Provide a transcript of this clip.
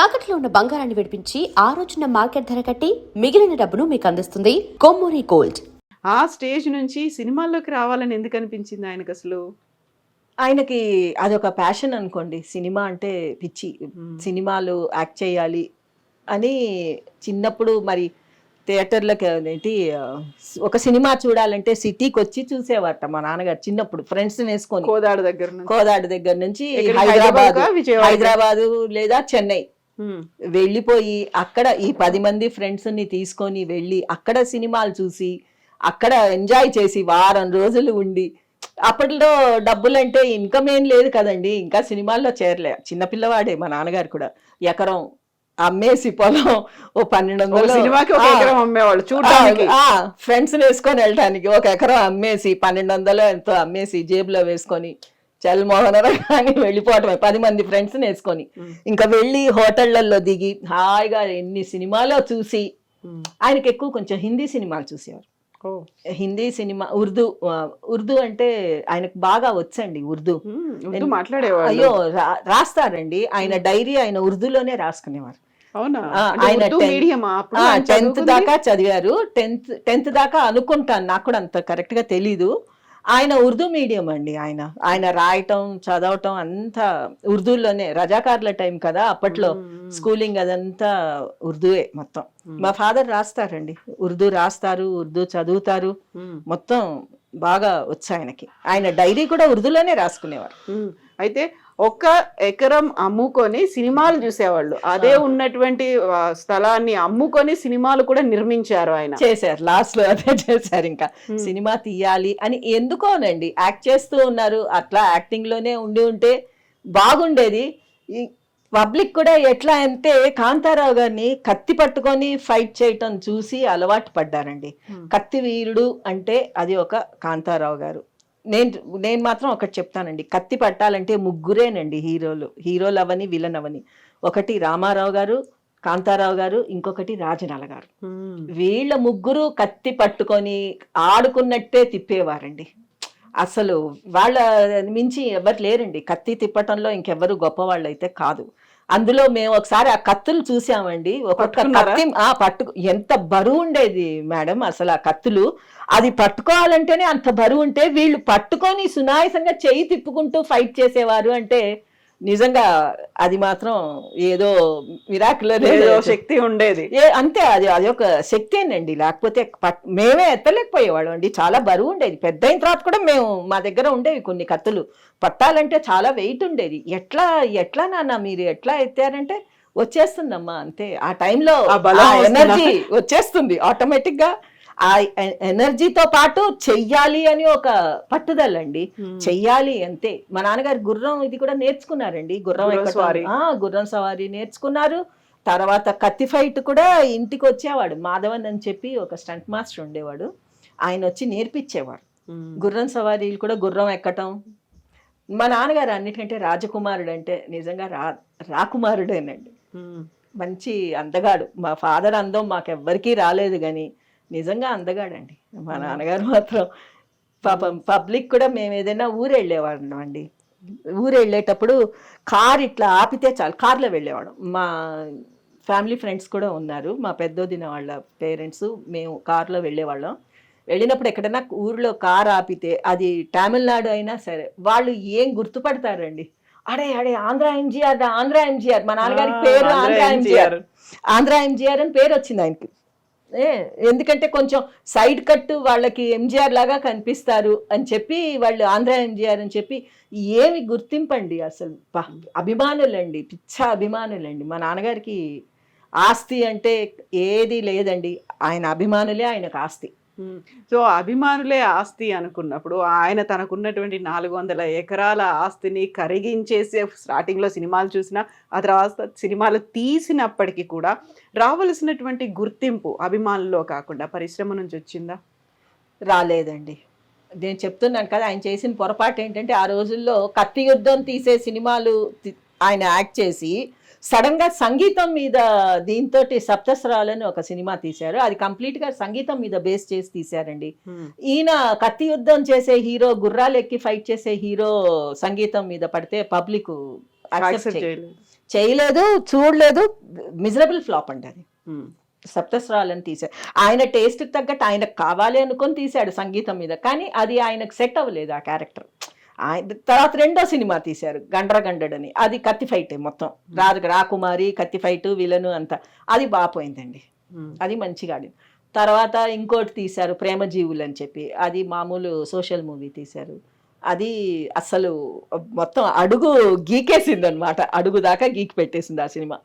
తాకట్లో ఉన్న బంగారాన్ని విడిపించి ఆ రోజున మార్కెట్ ధర కట్టి మిగిలిన డబ్బును మీకు అందిస్తుంది కొమ్మూరి గోల్డ్. ఆ స్టేజ్ నుంచి సినిమాల్లోకి రావాలని ఎందుకు అనిపించింది ఆయనకు అసలు? ఆయనకి అదొక ప్యాషన్ అనుకోండి. సినిమా అంటే పిచ్చి. సినిమాలు యాక్ట్ చేయాలి అని చిన్నప్పుడు మరి థియేటర్‌లకి ఏంటి ఒక సినిమా చూడాలంటే సిటీకొచ్చి చూసేవారట మా నాన్నగారు చిన్నప్పుడు ఫ్రెండ్స్‌నేసుకొని. కోదాడ దగ్గర నుంచి హైదరాబాదు లేదా చెన్నై వెళ్ళిపోయి అక్కడ ఈ 10 మంది ఫ్రెండ్స్‌ని తీసుకొని వెళ్ళి అక్కడ సినిమాలు చూసి అక్కడ ఎంజాయ్ చేసి వారం రోజులు ఉండి, అప్పట్లో డబ్బులంటే ఇన్కమ్ ఏం లేదు కదండి, ఇంకా సినిమాల్లో చేరలే. చిన్నపిల్లవాడే మా నాన్నగారు కూడా. ఎకరం అమ్మేసి పొలం ఓ 1200 సినిమాకి ఒక ఎకరం అమ్మేవాళ్ళు చూడడానికి, ఫ్రెండ్స్ వేసుకొని వెళ్ళటానికి ఒక ఎకరం అమ్మేసి 1200 ఎంతో అమ్మేసి జేబులో వేసుకొని చల్మోహనరాని వెళ్ళిపోవటమే 10 మంది ఫ్రెండ్స్ వేసుకొని. ఇంకా వెళ్ళి హోటళ్లలో దిగి హాయిగా ఎన్ని సినిమాలో చూసి, ఆయనకి ఎక్కువ కొంచెం హిందీ సినిమాలు చూసేవారు. హిందీ సినిమా, ఉర్దూ అంటే ఆయనకు బాగా వచ్చండి. ఉర్దూ మాట్లాడేవారు. అయ్యో రాస్తారండి. ఆయన డైరీ ఆయన ఉర్దూలోనే రాసుకునేవారు. ఆయన 10th దాకా చదివారు. 10th దాకా అనుకుంటాను, నాకు కూడా అంత కరెక్ట్ గా తెలీదు. ఆయన ఉర్దూ మీడియం అండి. ఆయన రాయటం చదవటం అంతా ఉర్దూలోనే. రజాకార్ల టైం కదా అప్పట్లో, స్కూలింగ్ అదంతా ఉర్దూయే మొత్తం. మా ఫాదర్ రాస్తారండి, ఉర్దూ రాస్తారు, ఉర్దూ చదువుతారు, మొత్తం బాగా వచ్చు ఆయనకి. ఆయన డైరీ కూడా ఉర్దూలోనే రాసుకునేవారు. అయితే ఒక్క ఎకరం అమ్ముకొని సినిమాలు చూసేవాళ్ళు. అదే ఉన్నటువంటి స్థలాన్ని అమ్ముకొని సినిమాలు కూడా నిర్మించారు ఆయన. చేశారు, లాస్ట్ లో అదే చేశారు. ఇంకా సినిమా తీయాలి అని ఎందుకోనండి, యాక్ట్ చేస్తూ ఉన్నారు. అట్లా యాక్టింగ్ లోనే ఉంటే బాగుండేది. పబ్లిక్ కూడా ఎట్లా అంటే కాంతారావు గారిని కత్తి పట్టుకొని ఫైట్ చేయటం చూసి అలవాటు పడ్డారండి. కత్తి వీరుడు అంటే అది ఒక కాంతారావు గారు. నేను మాత్రం ఒకటి చెప్తానండి, కత్తి పట్టాలంటే ముగ్గురేనండి హీరోలు అవని విలన్ అవని. ఒకటి రామారావు గారు, కాంతారావు గారు, ఇంకొకటి రాజనాల గారు. వీళ్ళ ముగ్గురు కత్తి పట్టుకొని ఆడుకున్నట్టే తిప్పేవారండి. అసలు వాళ్ళ మించి ఎవరు లేరండి కత్తి తిప్పటంలో. ఇంకెవ్వరు గొప్ప వాళ్ళు అయితే కాదు. అందులో మేము ఒకసారి ఆ కత్తులు చూసామండి. ఒక్కొక్క కత్తి ఎంత బరువు ఉండేది మేడం అసలు ఆ కత్తులు. అది పట్టుకోవాలంటేనే అంత బరువు ఉంటే వీళ్ళు పట్టుకొని సునాయాసంగా చెయ్యి తిప్పుకుంటూ ఫైట్ చేసేవారు అంటే నిజంగా అది మాత్రం ఏదో మిరాకిల్, ఏదో శక్తి ఉండేది. అంతే, అది ఒక శక్తేనండి. లేకపోతే మేమే ఎత్తలేకపోయేవాళ్ళం అండి, చాలా బరువు ఉండేది. పెద్ద అయిన తర్వాత కూడా మా దగ్గర ఉండేవి కొన్ని కత్తులు. పట్టాలంటే చాలా వెయిట్ ఉండేది. ఎట్లా నాన్న మీరు ఎట్లా ఎత్తారంటే వచ్చేస్తుందమ్మా అంతే. ఆ టైంలో ఎనర్జీ వచ్చేస్తుంది ఆటోమేటిక్ గా. ఆ ఎనర్జీతో పాటు చెయ్యాలి అని ఒక పట్టుదలండి, చెయ్యాలి అంతే. మా నాన్నగారు గుర్రం ఇది కూడా నేర్చుకున్నారండి, గుర్రం సవారీ నేర్చుకున్నారు. తర్వాత కత్తి ఫైట్ కూడా ఇంటికి వచ్చేవాడు. మాధవన్ అని చెప్పి ఒక స్టంట్ మాస్టర్ ఉండేవాడు, ఆయన వచ్చి నేర్పించేవాడు. గుర్రం సవారీలు కూడా, గుర్రం ఎక్కటం. మా నాన్నగారు అన్నిటికంటే రాజకుమారుడు అంటే నిజంగా రాకుమారుడేనండి. మంచి అందగాడు. మా ఫాదర్ అందం మాకెవ్వరికీ రాలేదు కానీ నిజంగా అందగాడండి మా నాన్నగారు మాత్రం. పాపం పబ్లిక్ కూడా మేము ఏదైనా ఊరు వెళ్ళేవాళ్ళం అండి. ఊరు వెళ్ళేటప్పుడు కార్ ఇట్లా ఆపితే చాలు కార్లో వెళ్ళేవాడు. మా ఫ్యామిలీ ఫ్రెండ్స్ కూడా ఉన్నారు, మా పెద్దోదిన వాళ్ళ పేరెంట్స్. మేము కార్లో వెళ్ళేవాళ్ళం. వెళ్ళినప్పుడు ఎక్కడైనా ఊర్లో కార్ ఆపితే అది తమిళనాడు అయినా సరే వాళ్ళు ఏం గుర్తుపడతారండి, అడే ఆంధ్ర ఎంజీఆర్. మా నాన్నగారికి పేరు ఆంధ్ర ఎంజీఆర్ అని పేరు వచ్చింది ఆయనకి. ఎందుకంటే కొంచెం సైడ్ కట్ వాళ్ళకి ఎంజీఆర్ లాగా కనిపిస్తారు అని చెప్పి వాళ్ళు ఆంధ్ర ఎంజీఆర్ అని చెప్పి ఏమి గుర్తింపండి అసలు. అభిమానులండి, పిచ్చ అభిమానులండి. మా నాన్నగారికి ఆస్తి అంటే ఏది లేదండి, ఆయన అభిమానులే ఆయనకు ఆస్తి. సో అభిమానులే ఆస్తి అనుకున్నప్పుడు ఆయన తనకున్నటువంటి 400 ఎకరాల ఆస్తిని కరిగించేసి స్టార్టింగ్లో సినిమాలు చూసినా, ఆ తర్వాత సినిమాలు తీసినప్పటికీ కూడా రావలసినటువంటి గుర్తింపు అభిమానుల్లో కాకుండా పరిశ్రమ నుంచి వచ్చిందా? రాలేదండి. నేను చెప్తున్నాను కదా, ఆయన చేసిన పొరపాటు ఏంటంటే ఆ రోజుల్లో కత్తి యుద్ధం తీసే సినిమాలు ఆయన యాక్ట్ చేసి సడన్ గా సంగీతం మీద దీంతో సప్తస్వరాలని ఒక సినిమా తీశారు. అది కంప్లీట్ గా సంగీతం మీద బేస్ చేసి తీశారండి. ఈయన కత్తి యుద్ధం చేసే హీరో, గుర్రాలు ఎక్కి ఫైట్ చేసే హీరో సంగీతం మీద పడితే పబ్లిక్ చేయలేదు, చూడలేదు, మిజరబుల్ ఫ్లాప్ అండి అది. ఉమ్. సప్తస్వరాలని తీశాడు. ఆయన టేస్ట్కి తగ్గట్టు ఆయనకు కావాలి అనుకొని తీశాడు సంగీతం మీద, కానీ అది ఆయనకు సెట్ అవ్వలేదు ఆ క్యారెక్టర్. ఆయన తర్వాత రెండో సినిమా తీశారు గండ్రగండడని, అది కత్తి ఫైట్ మొత్తం, రాకుమారి కత్తి ఫైట్ విలను అంతా, అది బాగా పోయిందండి, అది మంచిగా ఆడింది. తర్వాత ఇంకోటి తీశారు ప్రేమజీవులు అని చెప్పి, అది మామూలు సోషల్ మూవీ తీశారు, అది అసలు మొత్తం అడుగు గీకేసింది అనమాట, అడుగు దాకా గీకి పెట్టేసింది ఆ సినిమా.